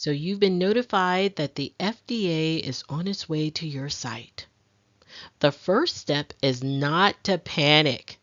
So you've been notified that the FDA is on its way to your site. The first step is not to panic.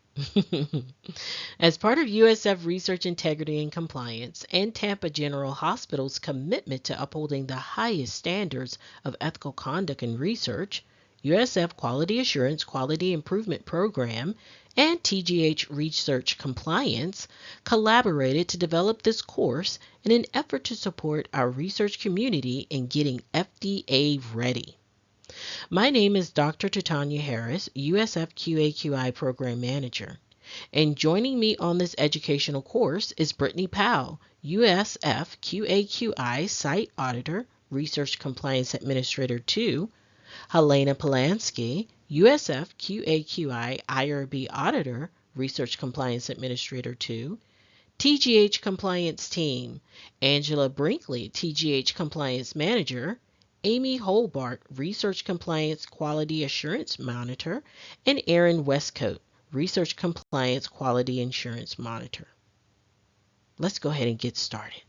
As part of USF Research Integrity and Compliance and Tampa General Hospital's commitment to upholding the highest standards of ethical conduct in research, USF Quality Assurance Quality Improvement Program and TGH Research Compliance collaborated to develop this course in an effort to support our research community in getting FDA ready. My name is Dr. Titania Harris, USF QAQI Program Manager. And joining me on this educational course is Brittany Powell, USF QAQI Site Auditor, Research Compliance Administrator 2, Helena Polanski, USF QAQI IRB Auditor, Research Compliance Administrator 2, TGH Compliance Team, Angela Brinkley, TGH Compliance Manager, Amy Holbart, Research Compliance Quality Assurance Monitor, and Aaron Westcoat, Research Compliance Quality Assurance Monitor. Let's go ahead and get started.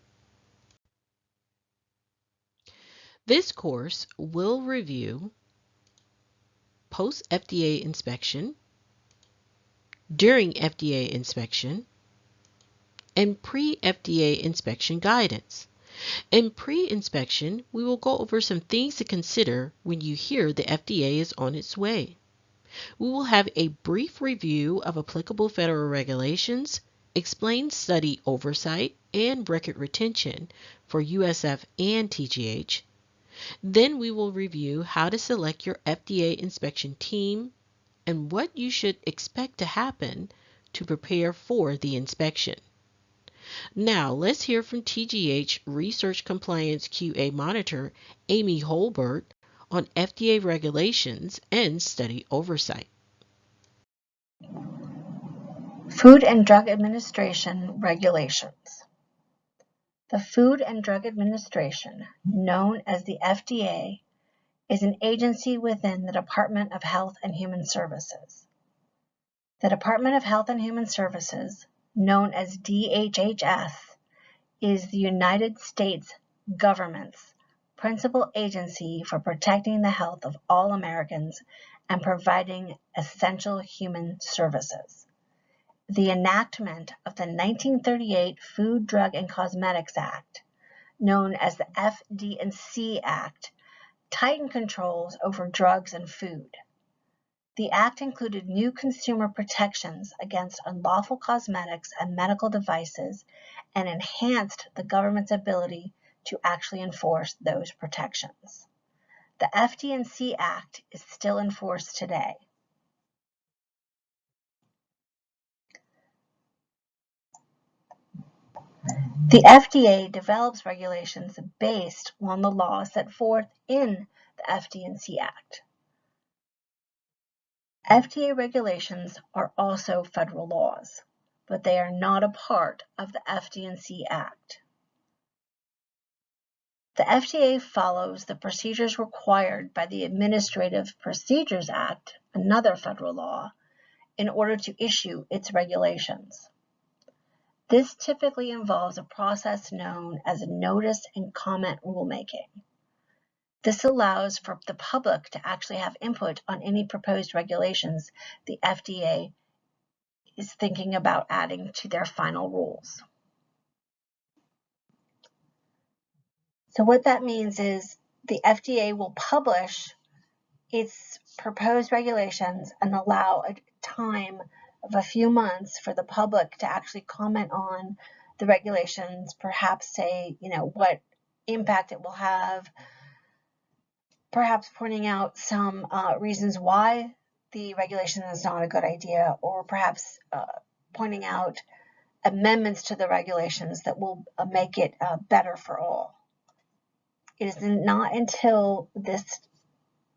This course will review post-FDA inspection, during FDA inspection, and pre-FDA inspection guidance. In pre-inspection, we will go over some things to consider when you hear the FDA is on its way. We will have a brief review of applicable federal regulations, explain study oversight and record retention for USF and TGH. Then we will review how to select your FDA inspection team and what you should expect to happen to prepare for the inspection. Now, let's hear from TGH Research Compliance QA Monitor Amy Holbert on FDA regulations and study oversight. Food and Drug Administration regulations. The Food and Drug Administration, known as the FDA, is an agency within the Department of Health and Human Services. The Department of Health and Human Services, known as DHHS, is the United States government's principal agency for protecting the health of all Americans and providing essential human services. The enactment of the 1938 Food, Drug, and Cosmetics Act, known as the FD&C Act, tightened controls over drugs and food. The act included new consumer protections against unlawful cosmetics and medical devices and enhanced the government's ability to actually enforce those protections. The FD&C Act is still in force today. The FDA develops regulations based on the laws set forth in the FD&C Act. FDA regulations are also federal laws, but they are not a part of the FD&C Act. The FDA follows the procedures required by the Administrative Procedures Act, another federal law, in order to issue its regulations. This typically involves a process known as notice and comment rulemaking. This allows for the public to actually have input on any proposed regulations the FDA is thinking about adding to their final rules. So what that means is the FDA will publish its proposed regulations and allow a time of a few months for the public to actually comment on the regulations, perhaps say, what impact it will have, perhaps pointing out some reasons why the regulation is not a good idea, or perhaps pointing out amendments to the regulations that will make it better for all. It is not until this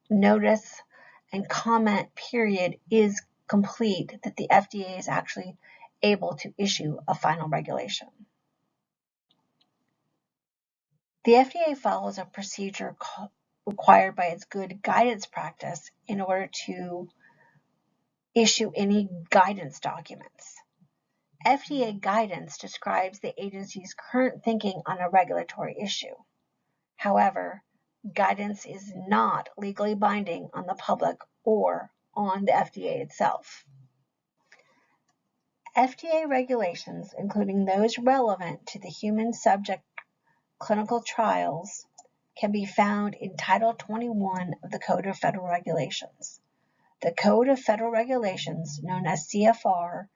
notice and comment period is complete that the FDA is actually able to issue a final regulation. The FDA follows a procedure required by its good guidance practice in order to issue any guidance documents. FDA guidance describes the agency's current thinking on a regulatory issue. However, guidance is not legally binding on the public or on the FDA itself. FDA regulations, including those relevant to the human subject clinical trials, can be found in Title 21 of the Code of Federal Regulations. The Code of Federal Regulations, known as CFR,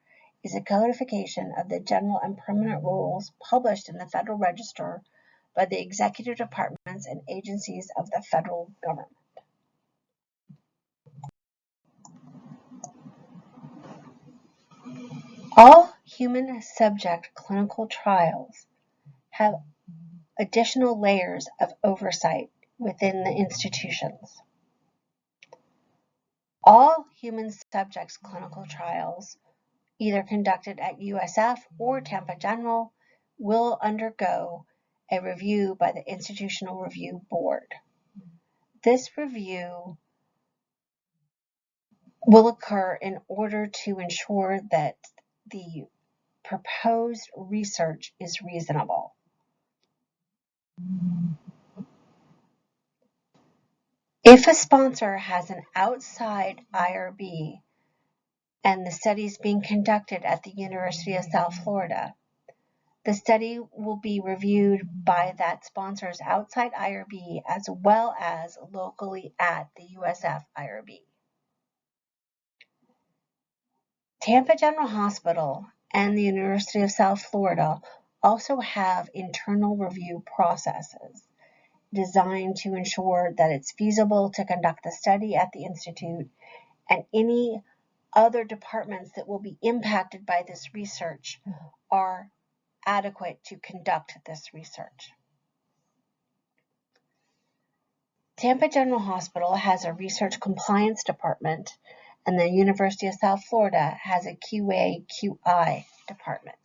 is a codification of the general and permanent rules published in the Federal Register by the executive departments and agencies of the federal government. All human subject clinical trials have additional layers of oversight within the institutions. All human subjects clinical trials, either conducted at USF or Tampa General, will undergo a review by the Institutional Review Board. This review will occur in order to ensure that the proposed research is reasonable. If a sponsor has an outside IRB and the study is being conducted at the University of South Florida, the study will be reviewed by that sponsor's outside IRB as well as locally at the USF IRB. Tampa General Hospital and the University of South Florida also have internal review processes designed to ensure that it's feasible to conduct the study at the Institute, and any other departments that will be impacted by this research are adequate to conduct this research. Tampa General Hospital has a research compliance department, and the University of South Florida has a QAQI department.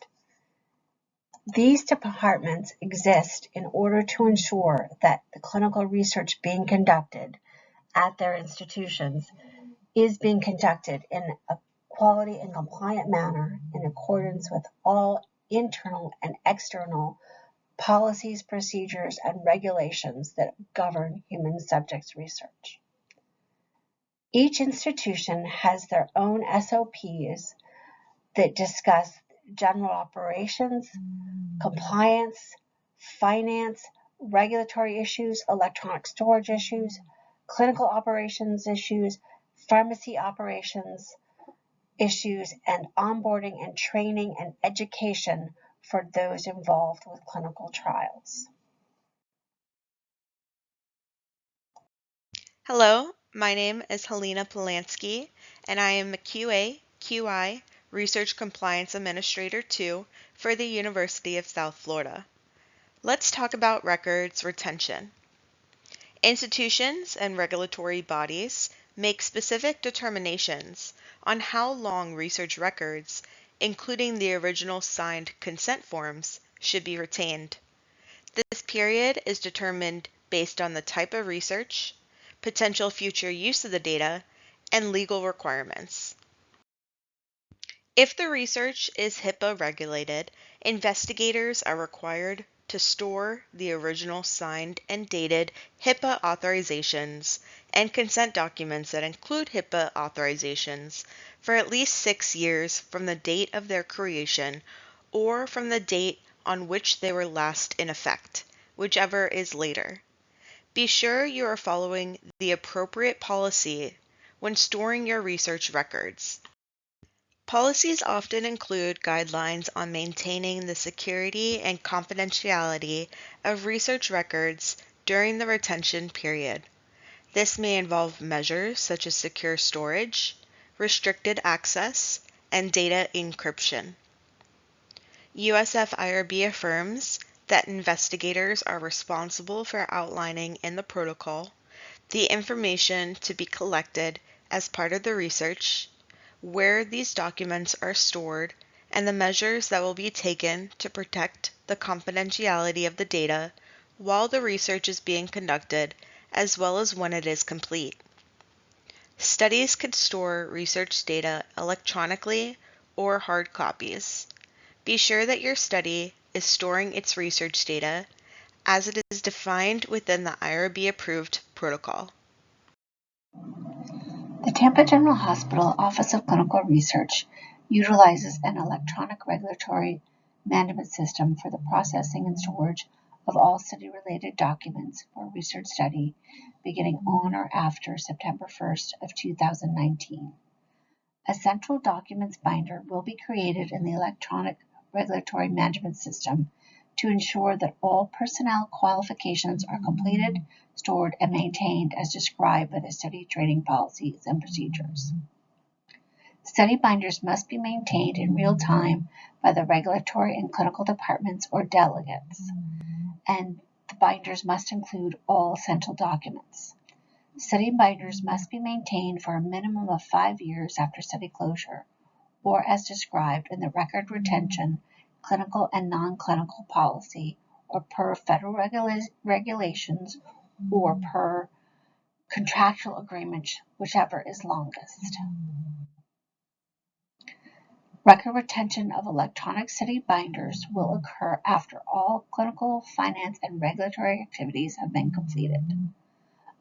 These departments exist in order to ensure that the clinical research being conducted at their institutions is being conducted in a quality and compliant manner in accordance with all internal and external policies, procedures, and regulations that govern human subjects research. Each institution has their own SOPs that discuss general operations, compliance, finance, regulatory issues, electronic storage issues, clinical operations issues, pharmacy operations issues, and onboarding and training and education for those involved with clinical trials. Hello, my name is Helena Polanski, and I am a QAQI Research Compliance Administrator 2 for the University of South Florida. Let's talk about records retention. Institutions and regulatory bodies make specific determinations on how long research records, including the original signed consent forms, should be retained. This period is determined based on the type of research, potential future use of the data, and legal requirements. If the research is HIPAA regulated, investigators are required to store the original signed and dated HIPAA authorizations and consent documents that include HIPAA authorizations for at least 6 years from the date of their creation or from the date on which they were last in effect, whichever is later. Be sure you are following the appropriate policy when storing your research records. Policies often include guidelines on maintaining the security and confidentiality of research records during the retention period. This may involve measures such as secure storage, restricted access, and data encryption. USF IRB affirms that investigators are responsible for outlining in the protocol the information to be collected as part of the research, where these documents are stored, and the measures that will be taken to protect the confidentiality of the data while the research is being conducted, as well as when it is complete. Studies could store research data electronically or hard copies. Be sure that your study is storing its research data as it is defined within the IRB-approved protocol. The Tampa General Hospital Office of Clinical Research utilizes an electronic regulatory management system for the processing and storage of all study-related documents for a research study beginning on or after September 1st of 2019. A central documents binder will be created in the electronic regulatory management system to ensure that all personnel qualifications are completed, stored, and maintained as described by the study training policies and procedures. Study binders must be maintained in real time by the regulatory and clinical departments or delegates, and the binders must include all essential documents. Study binders must be maintained for a minimum of 5 years after study closure, or as described in the record retention, clinical and non-clinical policy, or per federal regulations, or per contractual agreement, whichever is longest. Record retention of electronic study binders will occur after all clinical, finance, and regulatory activities have been completed.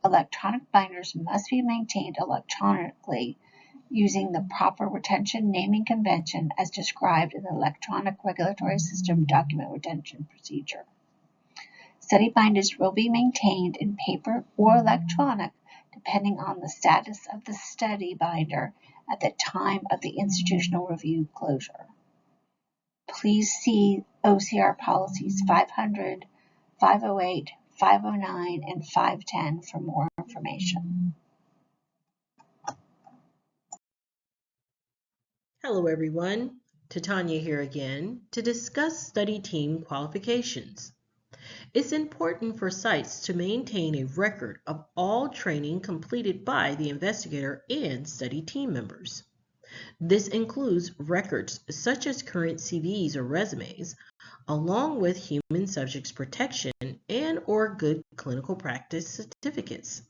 Electronic binders must be maintained electronically using the proper retention naming convention as described in the Electronic Regulatory System Document Retention Procedure. Study binders will be maintained in paper or electronic depending on the status of the study binder at the time of the institutional review closure. Please see OCR policies 500, 508, 509, and 510 for more information. Hello everyone, Titania here again to discuss study team qualifications. It's important for sites to maintain a record of all training completed by the investigator and study team members. This includes records such as current CVs or resumes, along with human subjects protection and/or good clinical practice certificates.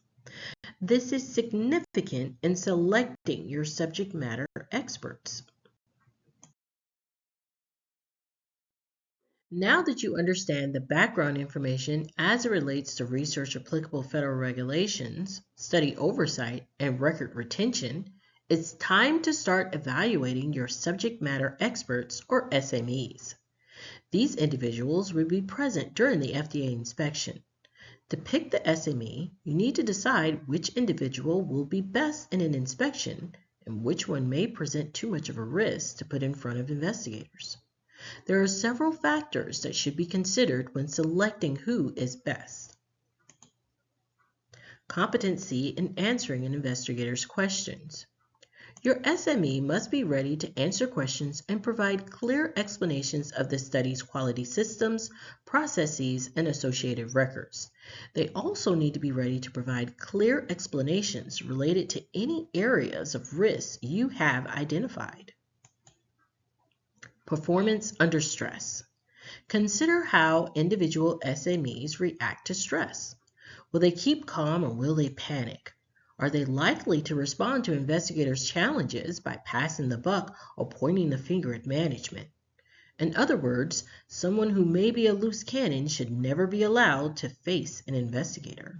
This is significant in selecting your subject matter experts. Now that you understand the background information as it relates to research applicable federal regulations, study oversight, and record retention, it's time to start evaluating your subject matter experts or SMEs. These individuals will be present during the FDA inspection. To pick the SME, you need to decide which individual will be best in an inspection and which one may present too much of a risk to put in front of investigators. There are several factors that should be considered when selecting who is best. Competency in answering an investigator's questions. Your SME must be ready to answer questions and provide clear explanations of the study's quality systems, processes, and associated records. They also need to be ready to provide clear explanations related to any areas of risk you have identified. Performance under stress. Consider how individual SMEs react to stress. Will they keep calm or will they panic? Are they likely to respond to investigators' challenges by passing the buck or pointing the finger at management? In other words, someone who may be a loose cannon should never be allowed to face an investigator.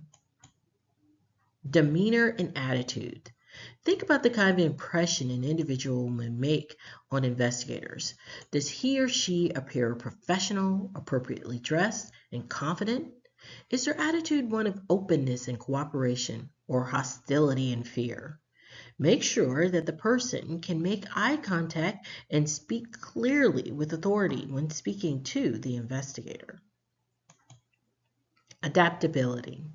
Demeanor and attitude. Think about the kind of impression an individual may make on investigators. Does he or she appear professional, appropriately dressed, and confident? Is their attitude one of openness and cooperation, or hostility and fear? Make sure that the person can make eye contact and speak clearly with authority when speaking to the investigator. Adaptability.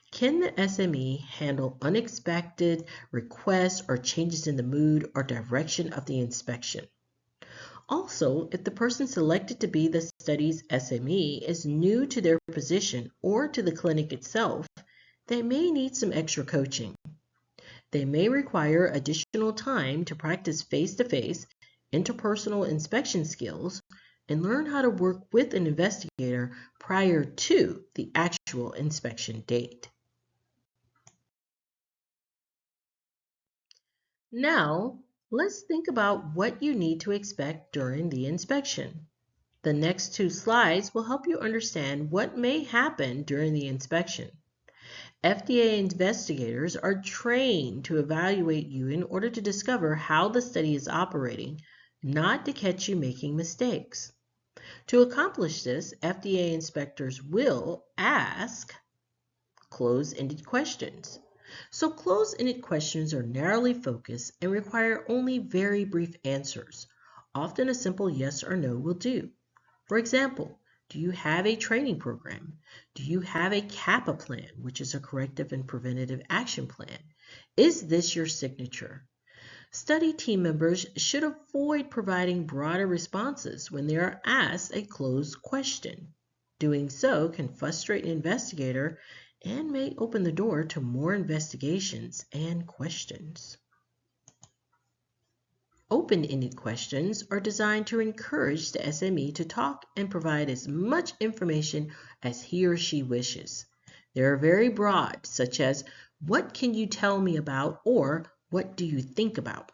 Can the SME handle unexpected requests or changes in the mood or direction of the inspection? Also, if the person selected to be the study's SME is new to their position or to the clinic itself, they may need some extra coaching. They may require additional time to practice face-to-face, interpersonal inspection skills and learn how to work with an investigator prior to the actual inspection date. Now, let's think about what you need to expect during the inspection. The next two slides will help you understand what may happen during the inspection. FDA investigators are trained to evaluate you in order to discover how the study is operating, not to catch you making mistakes. To accomplish this, FDA inspectors will ask closed-ended questions. So closed-ended questions are narrowly focused and require only very brief answers. Often a simple yes or no will do. For example, do you have a training program? Do you have a CAPA plan, which is a corrective and preventative action plan? Is this your signature? Study team members should avoid providing broader responses when they are asked a closed question. Doing so can frustrate an investigator and may open the door to more investigations and questions. Open-ended questions are designed to encourage the SME to talk and provide as much information as he or she wishes. They are very broad, such as, "What can you tell me about?" or "What do you think about?"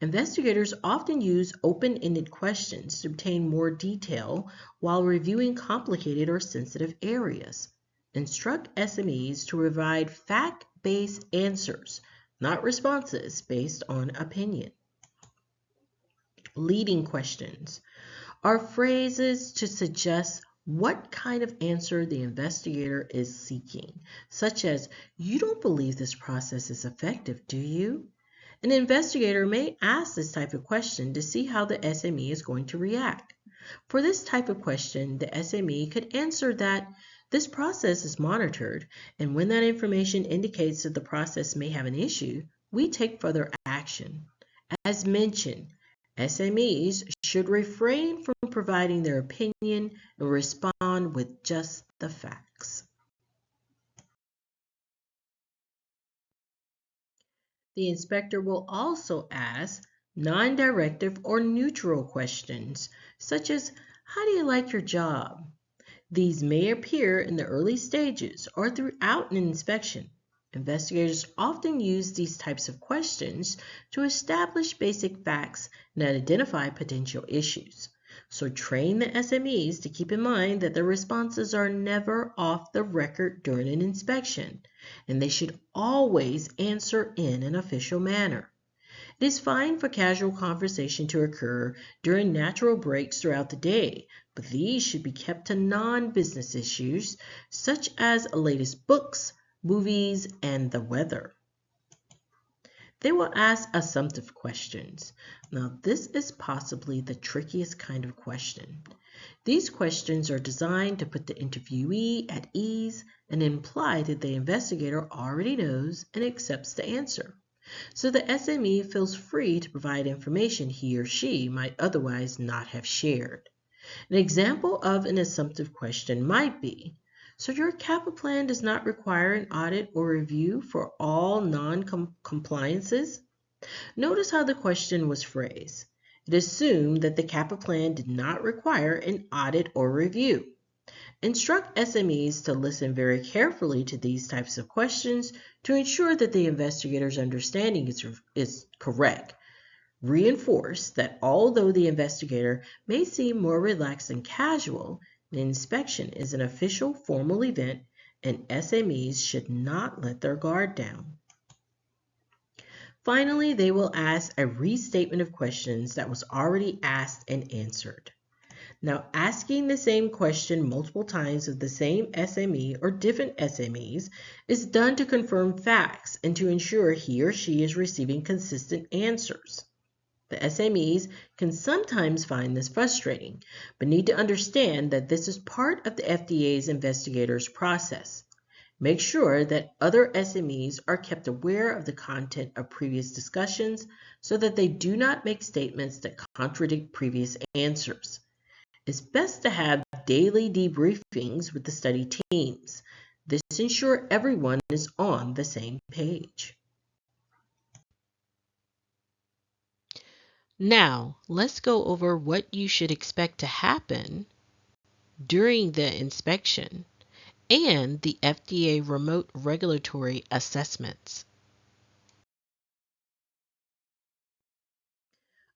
Investigators often use open-ended questions to obtain more detail while reviewing complicated or sensitive areas. Instruct SMEs to provide fact-based answers, not responses based on opinion. Leading questions are phrases to suggest what kind of answer the investigator is seeking, such as, "You don't believe this process is effective, do you?" An investigator may ask this type of question to see how the SME is going to react. For this type of question, the SME could answer that this process is monitored, and when that information indicates that the process may have an issue, we take further action. As mentioned, SMEs should refrain from providing their opinion and respond with just the facts. The inspector will also ask non-directive or neutral questions, such as, "How do you like your job?" These may appear in the early stages or throughout an inspection. Investigators often use these types of questions to establish basic facts and identify potential issues. So train the SMEs to keep in mind that their responses are never off the record during an inspection, and they should always answer in an official manner. It is fine for casual conversation to occur during natural breaks throughout the day, but these should be kept to non-business issues such as latest books, movies, and the weather. They will ask assumptive questions. Now, this is possibly the trickiest kind of question. These questions are designed to put the interviewee at ease and imply that the investigator already knows and accepts the answer, so the SME feels free to provide information he or she might otherwise not have shared. An example of an assumptive question might be, "So your CAPA plan does not require an audit or review for all non-compliances?" Notice how the question was phrased. It assumed that the CAPA plan did not require an audit or review. Instruct SMEs to listen very carefully to these types of questions to ensure that the investigator's understanding is correct. Reinforce that although the investigator may seem more relaxed and casual, an inspection is an official formal event and SMEs should not let their guard down. Finally, they will ask a restatement of questions that was already asked and answered. Now, asking the same question multiple times of the same SME or different SMEs is done to confirm facts and to ensure he or she is receiving consistent answers. The SMEs can sometimes find this frustrating, but need to understand that this is part of the FDA's investigators' process. Make sure that other SMEs are kept aware of the content of previous discussions so that they do not make statements that contradict previous answers. It's best to have daily debriefings with the study teams. This ensures everyone is on the same page. Now, let's go over what you should expect to happen during the inspection and the FDA remote regulatory assessments.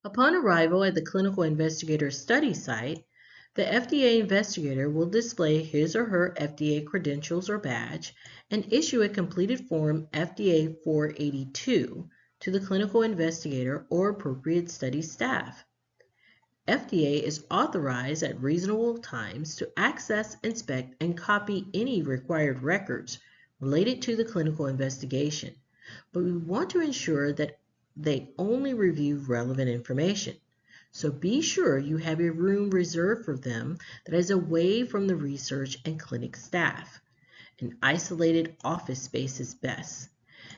Upon arrival at the clinical investigator study site, The FDA investigator will display his or her FDA credentials or badge and issue a completed Form FDA 482 to the clinical investigator or appropriate study staff. FDA is authorized at reasonable times to access, inspect, and copy any required records related to the clinical investigation, but we want to ensure that they only review relevant information. So be sure you have a room reserved for them that is away from the research and clinic staff. An isolated office space is best.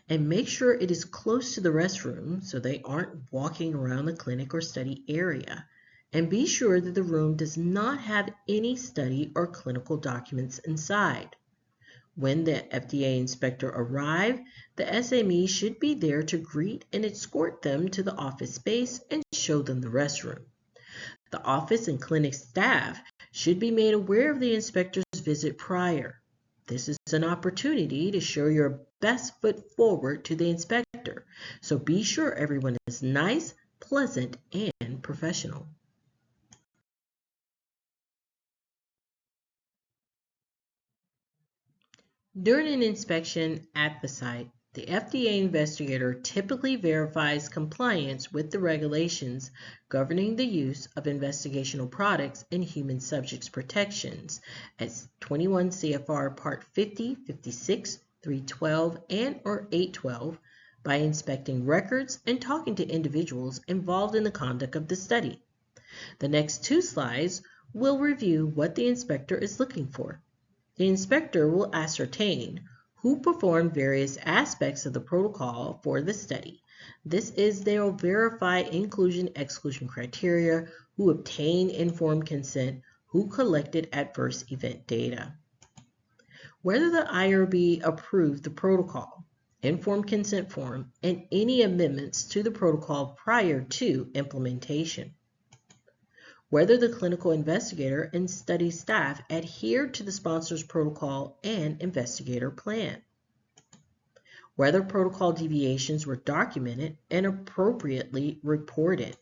And make sure it is close to the restroom so they aren't walking around the clinic or study area. And be sure that the room does not have any study or clinical documents inside. When the FDA inspector arrives, the SME should be there to greet and escort them to the office space and show them the restroom. The office and clinic staff should be made aware of the inspector's visit prior. This is an opportunity to show your best foot forward to the inspector, so be sure everyone is nice, pleasant, and professional. During an inspection at the site, the FDA investigator typically verifies compliance with the regulations governing the use of investigational products in human subjects protections as 21 CFR Part 50, 56, 312, and or 812 by inspecting records and talking to individuals involved in the conduct of the study. The next two slides will review what the inspector is looking for. The inspector will ascertain who performed various aspects of the protocol for the study. This is, they will verify inclusion-exclusion criteria, who obtained informed consent, who collected adverse event data. Whether the IRB approved the protocol, informed consent form, and any amendments to the protocol prior to implementation. Whether the clinical investigator and study staff adhered to the sponsor's protocol and investigator plan. Whether protocol deviations were documented and appropriately reported.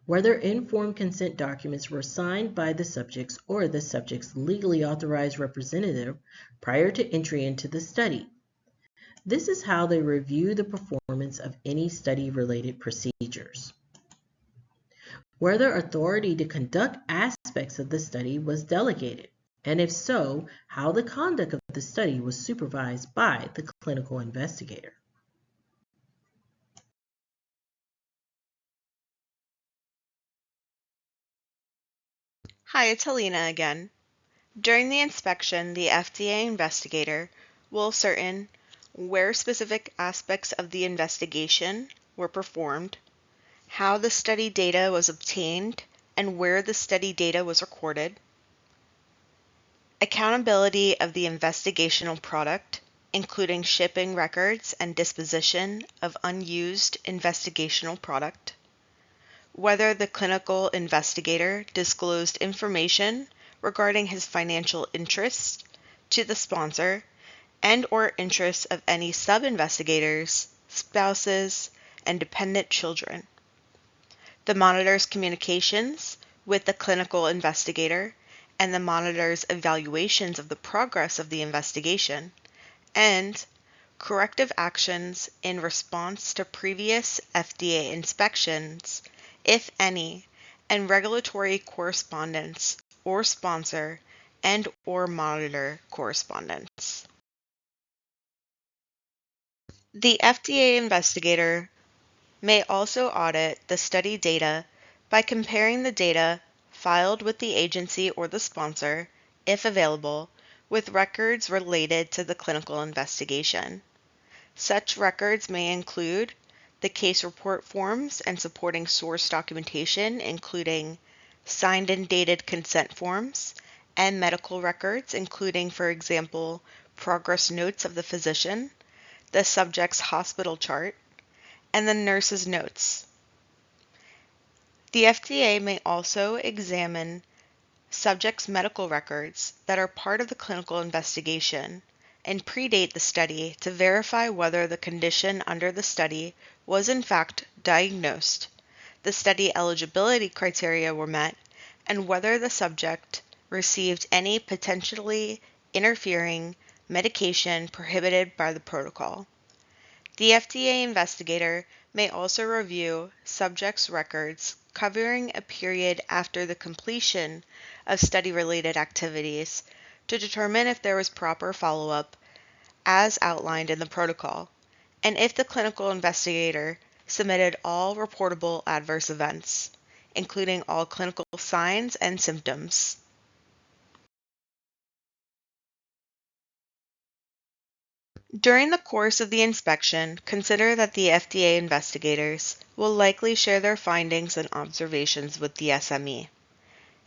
Whether informed consent documents were signed by the subjects or the subject's legally authorized representative prior to entry into the study. This is how they review the performance of any study-related procedures. Whether authority to conduct aspects of the study was delegated, and if so, how the conduct of the study was supervised by the clinical investigator. Hi, it's Helena again. During the inspection, the FDA investigator will ascertain where specific aspects of the investigation were performed, how the study data was obtained, and where the study data was recorded, accountability of the investigational product, including shipping records and disposition of unused investigational product, whether the clinical investigator disclosed information regarding his financial interests to the sponsor and or interests of any sub-investigators, spouses, and dependent children. The monitor's communications with the clinical investigator and the monitor's evaluations of the progress of the investigation, and corrective actions in response to previous FDA inspections, if any, and regulatory correspondence or sponsor and or monitor correspondence. The FDA investigator may also audit the study data by comparing the data filed with the agency or the sponsor, if available, with records related to the clinical investigation. Such records may include the case report forms and supporting source documentation, including signed and dated consent forms, and medical records, including, for example, progress notes of the physician, the subject's hospital chart, and the nurse's notes. The FDA may also examine subjects' medical records that are part of the clinical investigation and predate the study to verify whether the condition under the study was in fact diagnosed, the study eligibility criteria were met, and whether the subject received any potentially interfering medication prohibited by the protocol. The FDA investigator may also review subjects' records covering a period after the completion of study-related activities to determine if there was proper follow-up as outlined in the protocol, and if the clinical investigator submitted all reportable adverse events, including all clinical signs and symptoms. During the course of the inspection, consider that the FDA investigators will likely share their findings and observations with the SME.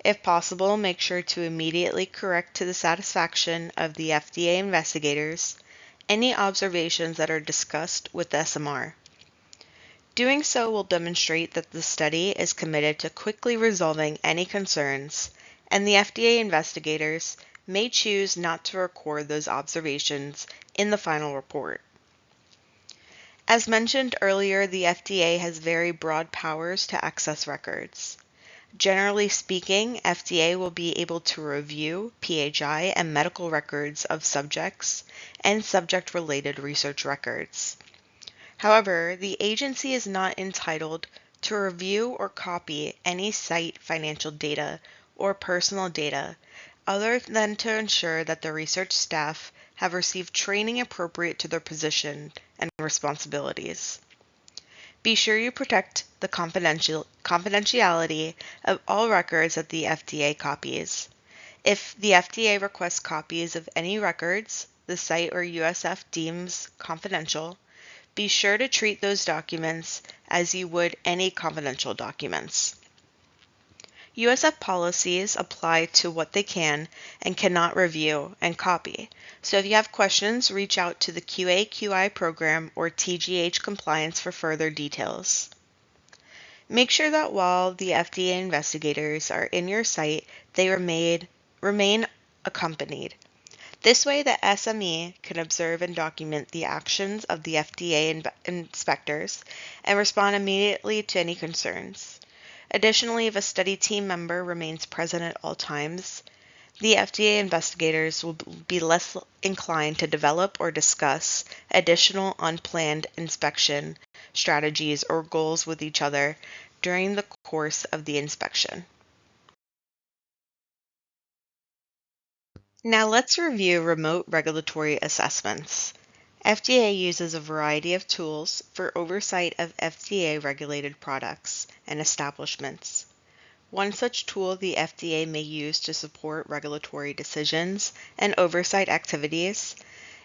If possible, make sure to immediately correct to the satisfaction of the FDA investigators any observations that are discussed with the SMR. Doing so will demonstrate that the study is committed to quickly resolving any concerns, and the FDA investigators may choose not to record those observations in the final report. As mentioned earlier, the FDA has very broad powers to access records. Generally speaking, FDA will be able to review PHI and medical records of subjects and subject-related research records. However, the agency is not entitled to review or copy any site financial data or personal data other than to ensure that the research staff have received training appropriate to their position and responsibilities. Be sure you protect the confidentiality of all records that the FDA copies. If the FDA requests copies of any records the site or USF deems confidential, be sure to treat those documents as you would any confidential documents. USF policies apply to what they can and cannot review and copy. So if you have questions, reach out to the QAQI program or TGH Compliance for further details. Make sure that while the FDA investigators are in your site, they remain accompanied. This way, the SME can observe and document the actions of the FDA inspectors and respond immediately to any concerns. Additionally, if a study team member remains present at all times, the FDA investigators will be less inclined to develop or discuss additional unplanned inspection strategies or goals with each other during the course of the inspection. Now let's review remote regulatory assessments. FDA uses a variety of tools for oversight of FDA-regulated products and establishments. One such tool the FDA may use to support regulatory decisions and oversight activities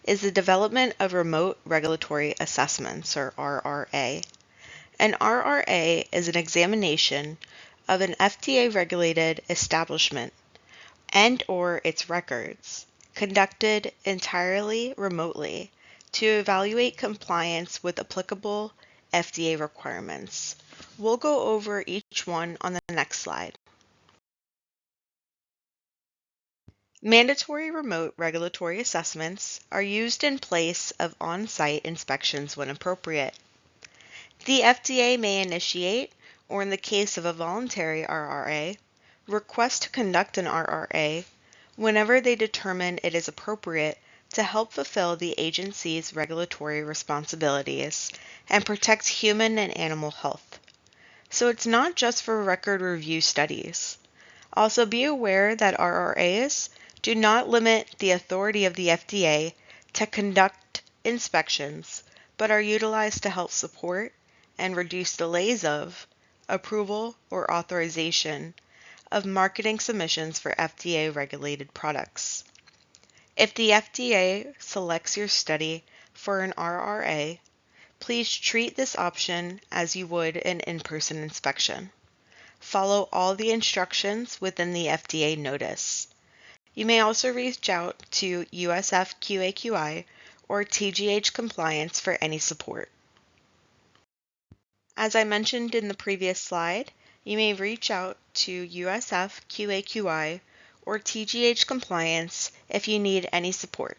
is the development of Remote Regulatory Assessments, or RRA. An RRA is an examination of an FDA-regulated establishment and/or its records, conducted entirely remotely to evaluate compliance with applicable FDA requirements. We'll go over each one on the next slide. Mandatory remote regulatory assessments are used in place of on-site inspections when appropriate. The FDA may initiate, or in the case of a voluntary RRA, request to conduct an RRA whenever they determine it is appropriate to help fulfill the agency's regulatory responsibilities and protect human and animal health. So it's not just for record review studies. Also be aware that RRAs do not limit the authority of the FDA to conduct inspections, but are utilized to help support and reduce delays of approval or authorization of marketing submissions for FDA-regulated products. If the FDA selects your study for an RRA, please treat this option as you would an in-person inspection. Follow all the instructions within the FDA notice. You may also reach out to USF QAQI or TGH Compliance for any support. As I mentioned in the previous slide, you may reach out to USF QAQI or TGH Compliance if you need any support.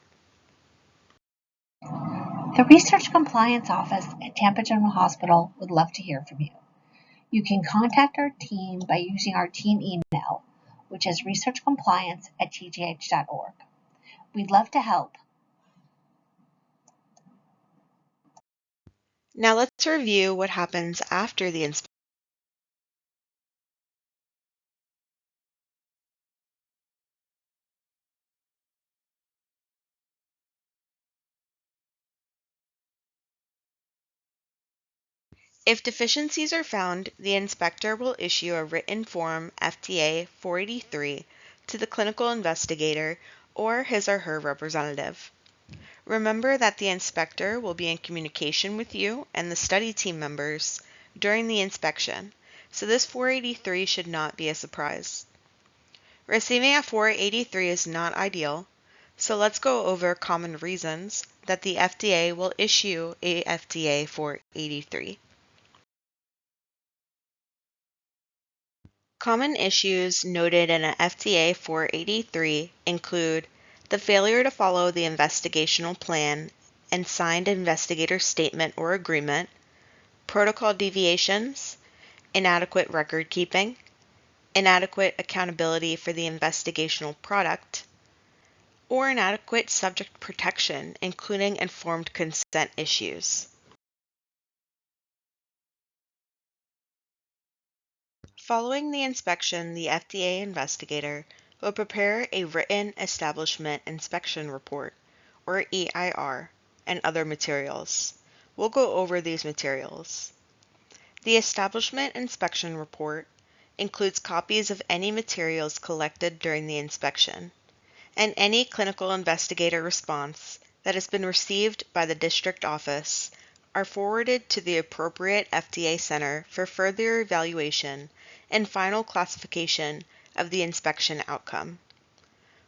The Research Compliance Office at Tampa General Hospital would love to hear from you. You can contact our team by using our team email, which is researchcompliance@tgh.org. We'd love to help. Now let's review what happens after the inspection. If deficiencies are found, the inspector will issue a written form FDA 483 to the clinical investigator or his or her representative. Remember that the inspector will be in communication with you and the study team members during the inspection, so this 483 should not be a surprise. Receiving a 483 is not ideal, so let's go over common reasons that the FDA will issue a FDA 483. Common issues noted in an FDA 483 include the failure to follow the investigational plan and signed investigator statement or agreement, protocol deviations, inadequate record keeping, inadequate accountability for the investigational product, or inadequate subject protection, including informed consent issues. Following the inspection, the FDA investigator will prepare a written establishment inspection report, or EIR, and other materials. We'll go over these materials. The establishment inspection report includes copies of any materials collected during the inspection, and any clinical investigator response that has been received by the district office are forwarded to the appropriate FDA center for further evaluation and final classification of the inspection outcome.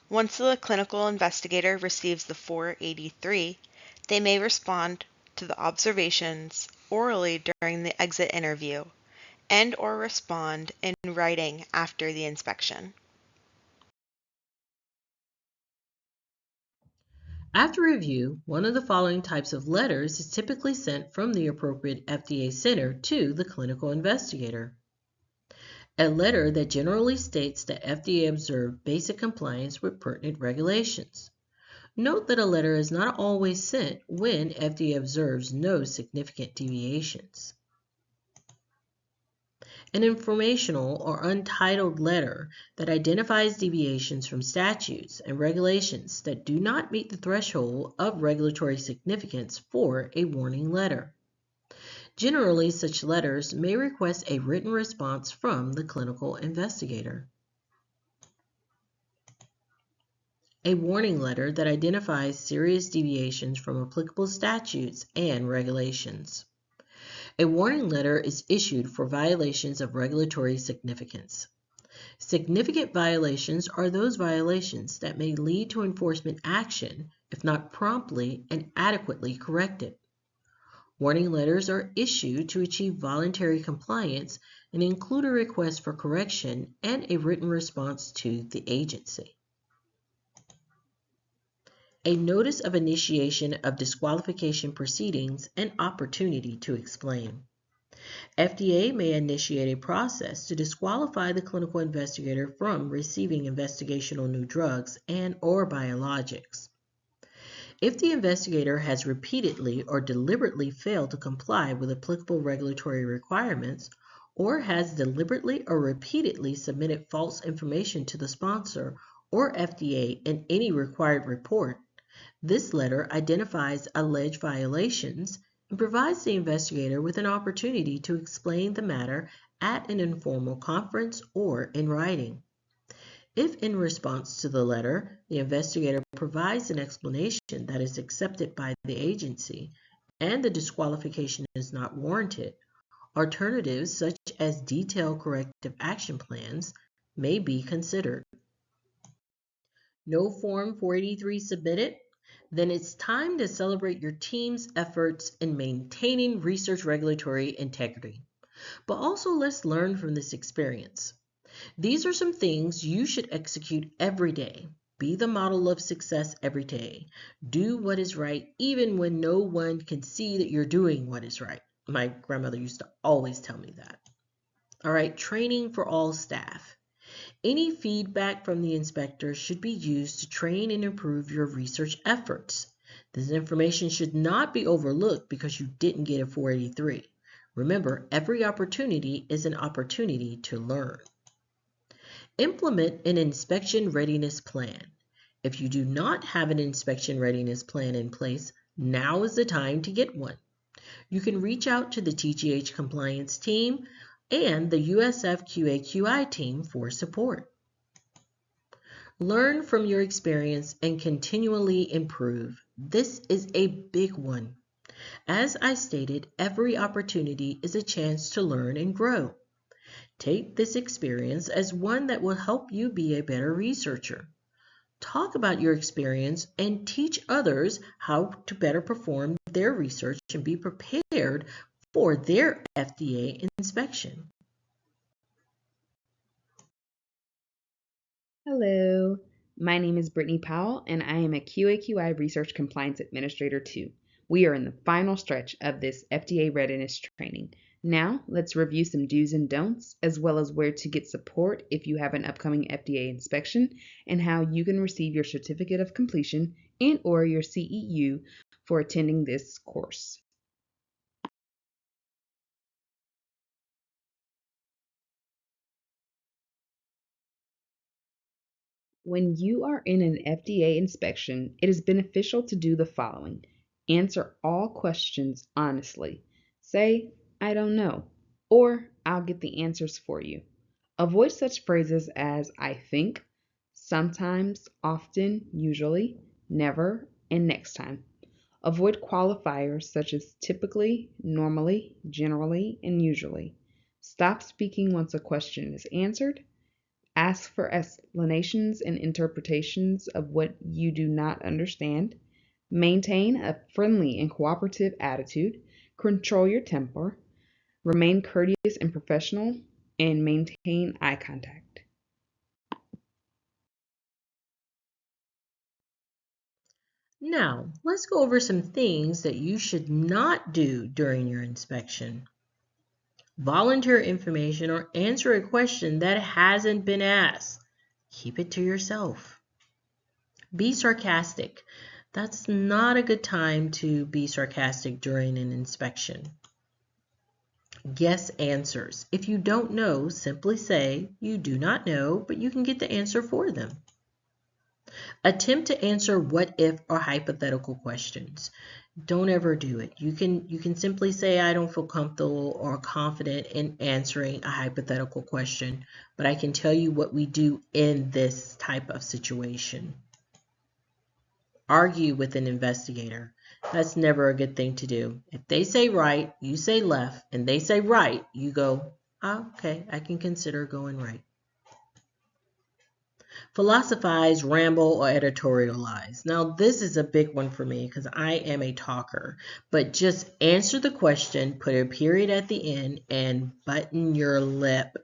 Once the clinical investigator receives the 483, they may respond to the observations orally during the exit interview and/or respond in writing after the inspection. After review, one of the following types of letters is typically sent from the appropriate FDA center to the clinical investigator. A letter that generally states that FDA observed basic compliance with pertinent regulations. Note that a letter is not always sent when FDA observes no significant deviations. An informational or untitled letter that identifies deviations from statutes and regulations that do not meet the threshold of regulatory significance for a warning letter. Generally, such letters may request a written response from the clinical investigator. A warning letter that identifies serious deviations from applicable statutes and regulations. A warning letter is issued for violations of regulatory significance. Significant violations are those violations that may lead to enforcement action if not promptly and adequately corrected. Warning letters are issued to achieve voluntary compliance and include a request for correction and a written response to the agency. A notice of initiation of disqualification proceedings and opportunity to explain. FDA may initiate a process to disqualify the clinical investigator from receiving investigational new drugs and/or biologics. If the investigator has repeatedly or deliberately failed to comply with applicable regulatory requirements, or has deliberately or repeatedly submitted false information to the sponsor or FDA in any required report, this letter identifies alleged violations and provides the investigator with an opportunity to explain the matter at an informal conference or in writing. If in response to the letter, the investigator provides an explanation that is accepted by the agency and the disqualification is not warranted, alternatives such as detailed corrective action plans may be considered. No Form 483 submitted? Then it's time to celebrate your team's efforts in maintaining research regulatory integrity. But also let's learn from this experience. These are some things you should execute every day. Be the model of success every day. Do what is right even when no one can see that you're doing what is right. My grandmother used to always tell me that. All right, training for all staff. Any feedback from the inspector should be used to train and improve your research efforts. This information should not be overlooked because you didn't get a 483. Remember, every opportunity is an opportunity to learn. Implement an inspection readiness plan. If you do not have an inspection readiness plan in place, now is the time to get one. You can reach out to the TGH compliance team and the USF QAQI team for support. Learn from your experience and continually improve. This is a big one. As I stated, every opportunity is a chance to learn and grow. Take this experience as one that will help you be a better researcher. Talk about your experience and teach others how to better perform their research and be prepared for their FDA inspection. Hello, my name is Brittany Powell, and I am a QAQI Research Compliance Administrator 2. We are in the final stretch of this FDA readiness training. Now, let's review some do's and don'ts, as well as where to get support if you have an upcoming FDA inspection, and how you can receive your certificate of completion and or your CEU for attending this course. When you are in an FDA inspection, it is beneficial to do the following. Answer all questions honestly. Say, I don't know, or I'll get the answers for you. Avoid such phrases as I think, sometimes, often, usually, never, and next time. Avoid qualifiers such as typically, normally, generally, and usually. Stop speaking once a question is answered. Ask for explanations and interpretations of what you do not understand. Maintain a friendly and cooperative attitude. Control your temper. Remain courteous and professional. And maintain eye contact. Now, let's go over some things that you should not do during your inspection. Volunteer information or answer a question that hasn't been asked. Keep it to yourself. Be sarcastic. That's not a good time to be sarcastic during an inspection. Guess answers. If you don't know, simply say you do not know, but you can get the answer for them. Attempt to answer what if or hypothetical questions. Don't ever do it. You can simply say I don't feel comfortable or confident in answering a hypothetical question, but I can tell you what we do in this type of situation. Argue with an investigator. That's never a good thing to do. If they say right, you say left, and they say right, you go, oh, okay, I can consider going right. Philosophize, ramble, or editorialize. Now, this is a big one for me because I am a talker, but just answer the question, put a period at the end, and button your lip.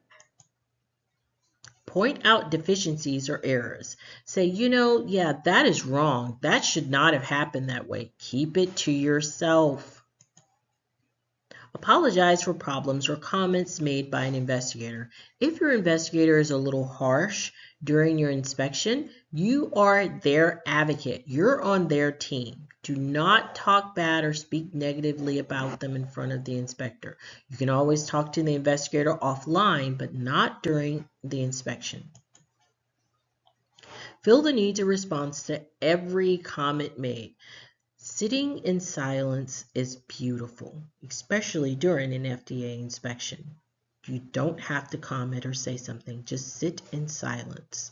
Point out deficiencies or errors. Say, yeah, that is wrong. That should not have happened that way. Keep it to yourself. Apologize for problems or comments made by an investigator. If your investigator is a little harsh during your inspection, you are their advocate. You're on their team. Do not talk bad or speak negatively about them in front of the inspector. You can always talk to the investigator offline, but not during the inspection. Feel the need to respond to every comment made. Sitting in silence is beautiful, especially during an FDA inspection. You don't have to comment or say something, just sit in silence.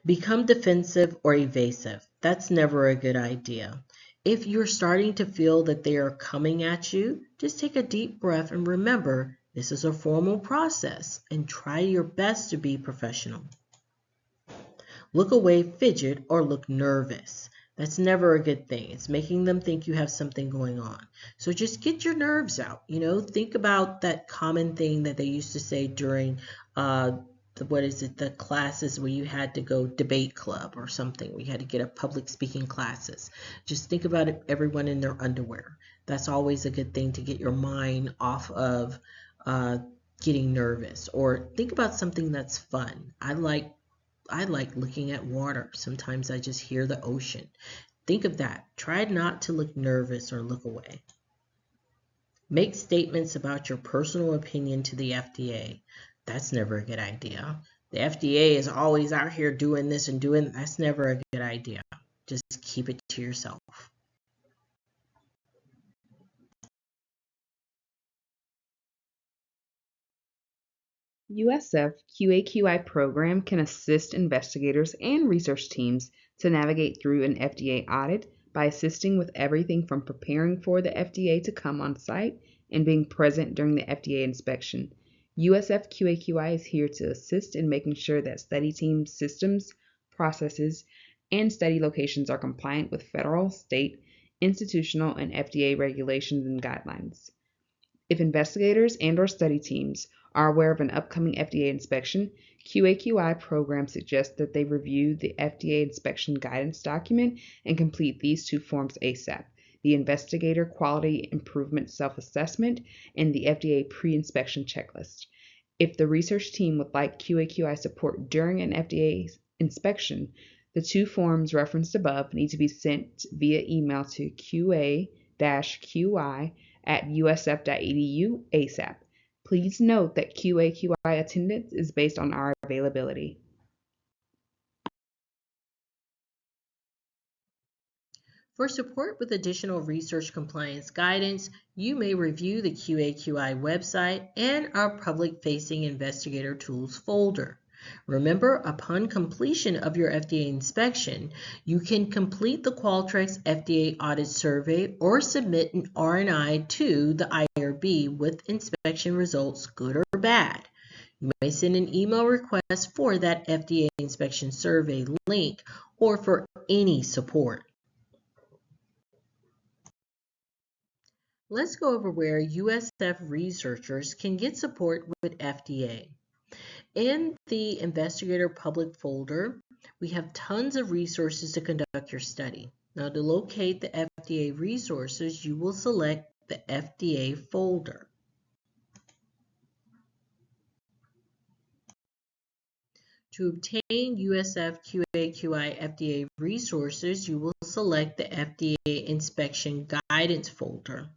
Become defensive or evasive. That's never a good idea. If you're starting to feel that they are coming at you, just take a deep breath and remember this is a formal process and try your best to be professional. Look away, fidget, or look nervous. That's never a good thing. It's making them think you have something going on. So just get your nerves out. Think about that common thing that they used to say during the classes where you had to go debate club or something. We had to get a public speaking classes. Just think about it, everyone in their underwear. That's always a good thing to get your mind off of getting nervous, or think about something that's fun. I like looking at water. Sometimes I just hear the ocean. Think of that. Try not to look nervous or look away. Make statements about your personal opinion to the FDA. That's never a good idea. The FDA is always out here doing this and doing that. That's never a good idea. Just keep it to yourself. USF QAQI program can assist investigators and research teams to navigate through an FDA audit by assisting with everything from preparing for the FDA to come on site and being present during the FDA inspection. USF QAQI is here to assist in making sure that study team systems, processes, and study locations are compliant with federal, state, institutional, and FDA regulations and guidelines. If investigators and/or study teams are aware of an upcoming FDA inspection, QAQI program suggests that they review the FDA inspection guidance document and complete these two forms ASAP: the Investigator Quality Improvement Self-Assessment and the FDA Pre-Inspection Checklist. If the research team would like QAQI support during an FDA inspection, the two forms referenced above need to be sent via email to qa-qi@usf.edu ASAP. Please note that QAQI attendance is based on our availability. For support with additional research compliance guidance, you may review the QAQI website and our public-facing investigator tools folder. Remember, upon completion of your FDA inspection, you can complete the Qualtrics FDA audit survey or submit an R&I to the IRB with inspection results, good or bad. You may send an email request for that FDA inspection survey link or for any support. Let's go over where USF researchers can get support with FDA. In the Investigator Public folder, we have tons of resources to conduct your study. Now, to locate the FDA resources, you will select the FDA folder. To obtain USF QAQI FDA resources, you will select the FDA Inspection Guidance folder.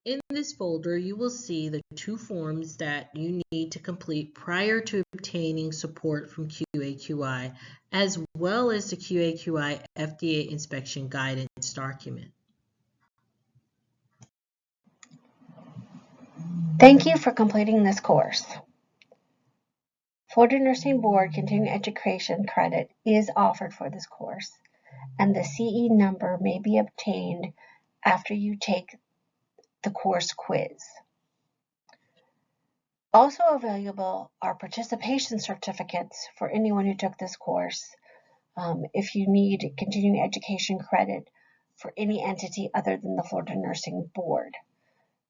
In this folder, you will see the two forms that you need to complete prior to obtaining support from QAQI, as well as the QAQI FDA Inspection Guidance document. Thank you for completing this course. Florida Nursing Board Continuing Education credit is offered for this course, and the CE number may be obtained after you take the course quiz. Also available are participation certificates for anyone who took this course if you need continuing education credit for any entity other than the Florida Nursing Board.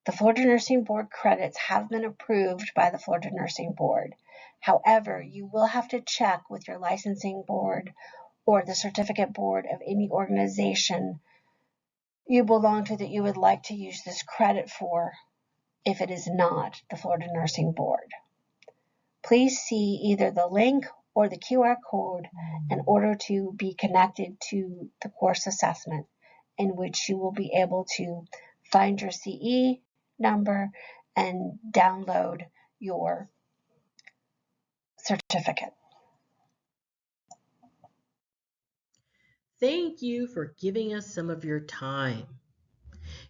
The Florida Nursing Board credits have been approved by the Florida Nursing Board. However, you will have to check with your licensing board or the certificate board of any organization you belong to that you would like to use this credit for if it is not the Florida Nursing Board. Please see either the link or the QR code in order to be connected to the course assessment, in which you will be able to find your CE number and download your certificate. Thank you for giving us some of your time.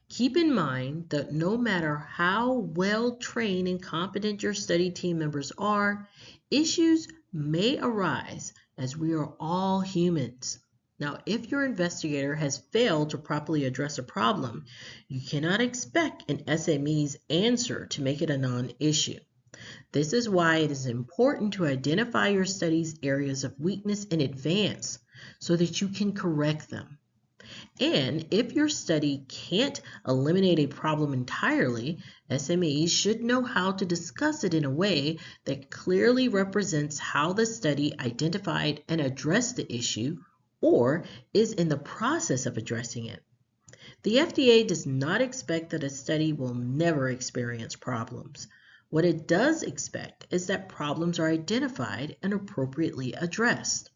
Keep in mind that no matter how well trained and competent your study team members are, issues may arise as we are all humans. Now, if your investigator has failed to properly address a problem, you cannot expect an SME's answer to make it a non-issue. This is why it is important to identify your study's areas of weakness in advance so that you can correct them. And if your study can't eliminate a problem entirely, SMEs should know how to discuss it in a way that clearly represents how the study identified and addressed the issue or is in the process of addressing it. The FDA does not expect that a study will never experience problems. What it does expect is that problems are identified and appropriately addressed.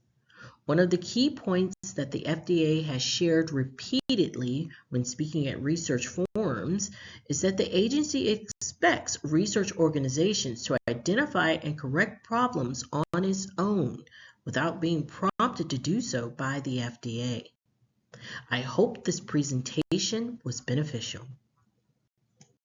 One of the key points that the FDA has shared repeatedly when speaking at research forums is that the agency expects research organizations to identify and correct problems on its own without being prompted to do so by the FDA. I hope this presentation was beneficial.